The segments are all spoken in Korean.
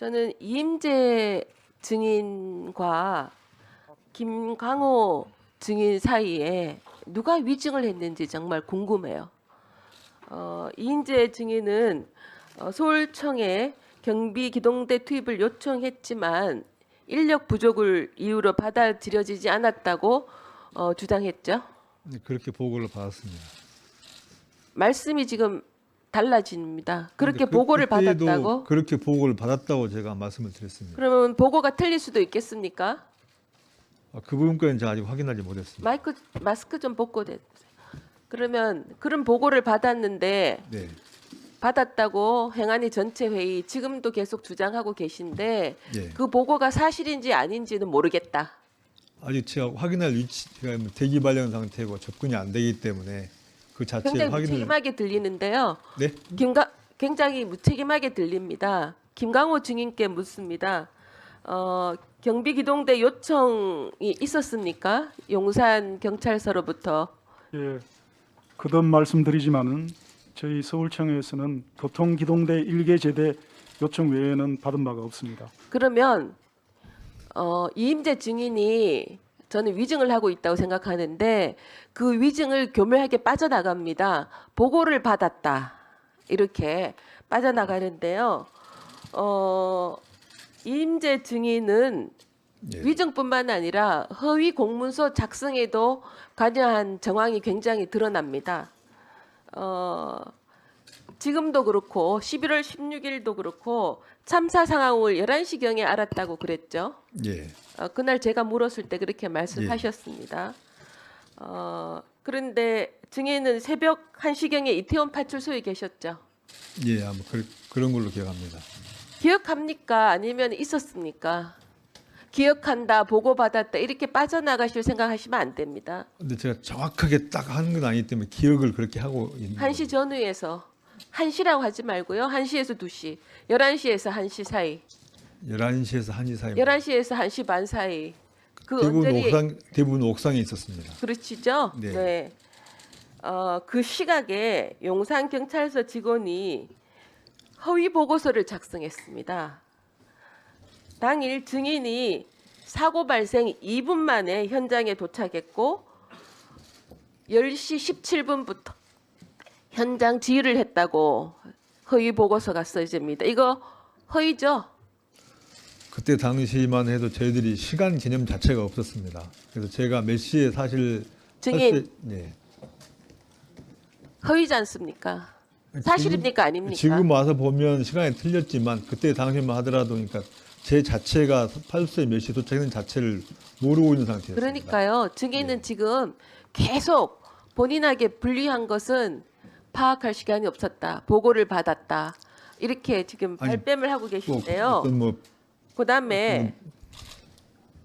저는 이임재 증인과 김강호 증인 사이에 누가 위증을 했는지 정말 궁금해요. 이임재 증인은 서울청에 경비 기동대 투입을 요청했지만 인력 부족을 이유로 받아들여지지 않았다고 주장했죠. 네, 그렇게 보고를 받았습니다. 말씀이 지금 달라집니다. 그렇게 그런데 보고를 그때도 받았다고? 그렇게 보고를 받았다고 제가 말씀을 드렸습니다. 그러면 보고가 틀릴 수도 있겠습니까? 그 부분까지는 제가 아직 확인하지 못했습니다. 마스크 좀 벗고 대세요. 그러면 그런 보고를 받았는데 네, 받았다고 행안위 전체 회의 지금도 계속 주장하고 계신데 예. 그 보고가 사실인지 아닌지는 모르겠다. 아직 제가 확인할 위치가 대기 발령 상태고 접근이 안 되기 때문에 그 자체를 굉장히 확인을. 무책임하게 들리는데요. 네, 굉장히 무책임하게 들립니다. 김강호 증인께 묻습니다. 경비기동대 요청이 있었습니까? 용산 경찰서로부터. 예, 거듭 말씀드리지만은 저희 서울청에서는 교통기동대 일개 제대 요청 외에는 받은 바가 없습니다. 그러면 이임재 증인이 저는 위증을 하고 있다고 생각하는데 그 위증을 교묘하게 빠져나갑니다. 보고를 받았다 이렇게 빠져나가는데요. 이임재 증인은 예. 위증뿐만 아니라 허위 공문서 작성에도 관여한 정황이 굉장히 드러납니다. 지금도 그렇고 11월 16일도 그렇고 참사 상황을 11시경에 알았다고 그랬죠. 예, 그날 제가 물었을 때 그렇게 말씀하셨습니다. 그런데 증인은 새벽 1시경에 이태원 파출소에 계셨죠. 예, 아마 그런 걸로 기억합니다. 기억합니까? 아니면 있었습니까? 기억한다, 보고받았다 이렇게 빠져나가실 생각하시면 안 됩니다. 근데 제가 정확하게 딱 하는 건 아니기 때문에 기억을 그렇게 하고 있는 1시 전후에서 1시라고 하지 말고요. 1시에서 2시, 11시에서 1시 사이, 11시에서 1시 사이. 11시에서 1시 반 사이. 그 언저리 대부분 옥상에 있었습니다. 그렇지죠? 네. 네. 그 시각에 용산 경찰서 직원이 허위 보고서를 작성했습니다. 당일 증인이 사고 발생 2분 만에 현장에 도착했고 10시 17분부터 현장 지휘를 했다고 허위 보고서가 써집니다. 이거 허위죠? 그때 당시만 해도 저희들이 시간 개념 자체가 없었습니다. 그래서 제가 몇 시에 증인. 예. 허위지 않습니까? 사실입니까? 아닙니까? 지금 와서 보면 시간이 틀렸지만 그때 당시만 하더라도 그러니까 제 자체가 파출소에 몇 시에 도착했는 자체를 모르고 있는 상태였습니다. 그러니까요. 증인은 네. 지금 계속 본인에게 불리한 것은 파악할 시간이 없었다. 보고를 받았다. 이렇게 지금 아니, 발뺌을 하고 계신데요. 어떤 뭐 그다음에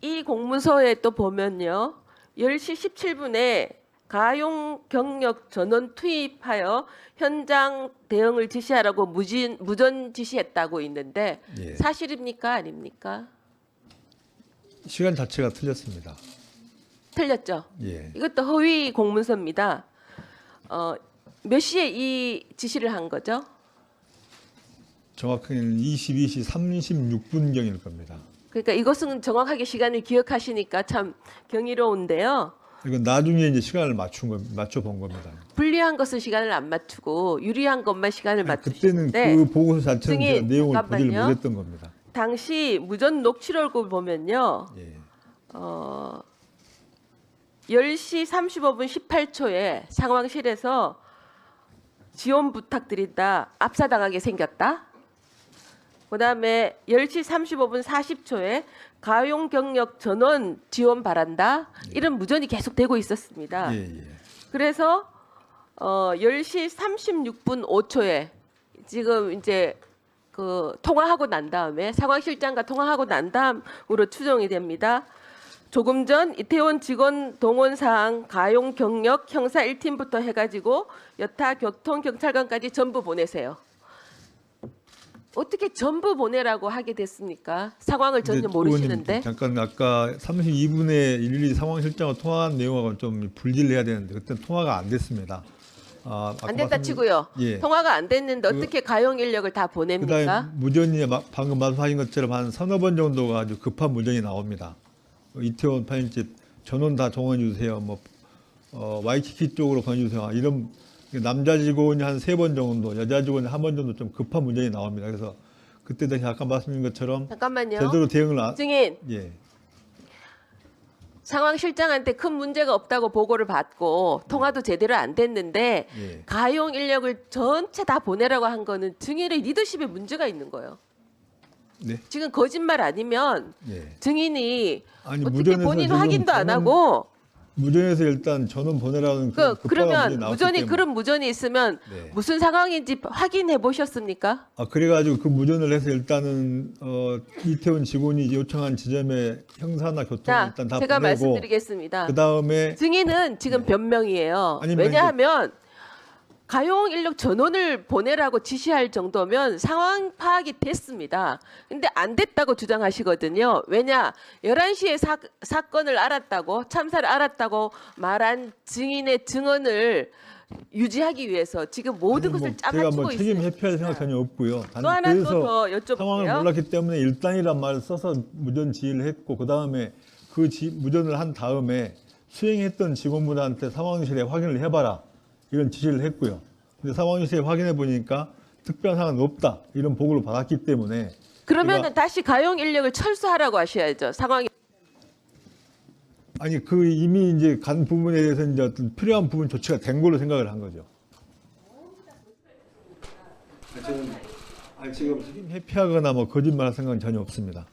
이 공문서에 또 보면요. 10시 17분에 가용 경력 전원 투입하여 현장 대응을 지시하라고 무전 지시했다고 있는데 예. 사실입니까? 아닙니까? 시간 자체가 틀렸습니다. 틀렸죠? 예. 이것도 허위 공문서입니다. 몇 시에 이 지시를 한 거죠? 정확하게는 22시 36분경일 겁니다. 그러니까 이것은 정확하게 시간을 기억하시니까 참 경이로운데요. 이건 나중에 이제 시간을 맞춰 본 겁니다. 불리한 것은 시간을 안 맞추고 유리한 것만 시간을 그때는 맞추시는데 그 보고서 자체는 증인, 제가 내용을 보질 잠깐만요. 못했던 겁니다. 당시 무전 녹취록을 보면요. 예. 10시 35분 18초에 상황실에서 지원 부탁드린다. 압사당하게 생겼다. 그다음에 10시 35분 40초에 가용 경력 전원 지원 바란다. 이런 무전이 계속되고 있었습니다. 예, 예. 그래서 10시 36분 5초에 지금 이제 그 통화하고 난 다음에 상황실장과 통화하고 난 다음으로 추정이 됩니다. 조금 전 이태원 직원 동원 사항 가용 경력 형사 1팀부터 해가지고 여타 교통경찰관까지 전부 보내세요. 어떻게 전부 보내라고 하게 됐습니까? 상황을 전혀 근데 모르시는데. 의원님, 잠깐 아까 32분에 112 상황실장과 통화한 내용하고는 좀 분리를 해야 되는데 그때 통화가 안 됐습니다. 아까 안 된다 말씀- 치고요. 예. 통화가 안 됐는데 어떻게 가용 인력을 다 보냅니까? 그다음에 무전이 방금 말씀하신 것처럼 한 서너 번 정도가 아주 급한 무전이 나옵니다. 이태원 편의집 전원 다 동원해 주세요. 와이키키 쪽으로 보내주세요. 이런 남자 직원이 한 3번 정도, 여자 직원이 1번 정도 좀 급한 무전이 나옵니다. 그래서 그때 다시 아까 말씀드린 것처럼 잠깐만요. 제대로 대응을 증인 예. 상황실장한테 큰 문제가 없다고 보고를 받고 통화도 제대로 안 됐는데 예. 가용 인력을 전체 다 보내라고 한 거는 증인의 리더십에 문제가 있는 거예요. 네. 지금 거짓말 아니면 예. 증인이 아니, 어떻게 무전에서 본인 지금 확인도 안 저는 하고 무전에서 일단 전원 보내라는 급한 문전이 그러면 나왔기 무전이 때문에. 그런 무전이 있으면 네. 무슨 상황인지 확인해 보셨습니까? 그래가지고 그 무전을 해서 일단은 이태원 직원이 요청한 지점에 형사나 교통을 자, 일단 다 제가 보내고 말씀드리겠습니다. 그 다음에 증인은 지금 변명이에요. 아니면 왜냐하면 가용 인력 전원을 보내라고 지시할 정도면 상황 파악이 됐습니다. 근데 안 됐다고 주장하시거든요. 왜냐? 11시에 사건을 알았다고, 참사를 알았다고 말한 증인의 증언을 유지하기 위해서 지금 모든 것을 제가 짜맞추고 책임 있습니다. 회피할 생각 전혀 없고요. 또 하나 또 그래서 더 상황을 여쭤볼게요. 몰랐기 때문에 일단이란 말을 써서 무전 지휘를 했고 그 다음에 무전을 한 다음에 수행했던 직원분한테 상황실에 확인을 해봐라 이런 지시를 했고요. 근데 상황실에 확인해 보니까 특별한 사항은 없다 이런 보고를 받았기 때문에 그러면은 다시 가용 인력을 철수하라고 하셔야죠. 상황이 아니 이미 이제 간 부분에 대해서 이제 어떤 필요한 부분 조치가 된 걸로 생각을 한 거죠. 저는 지금 책임 회피하거나 거짓말할 생각은 전혀 없습니다.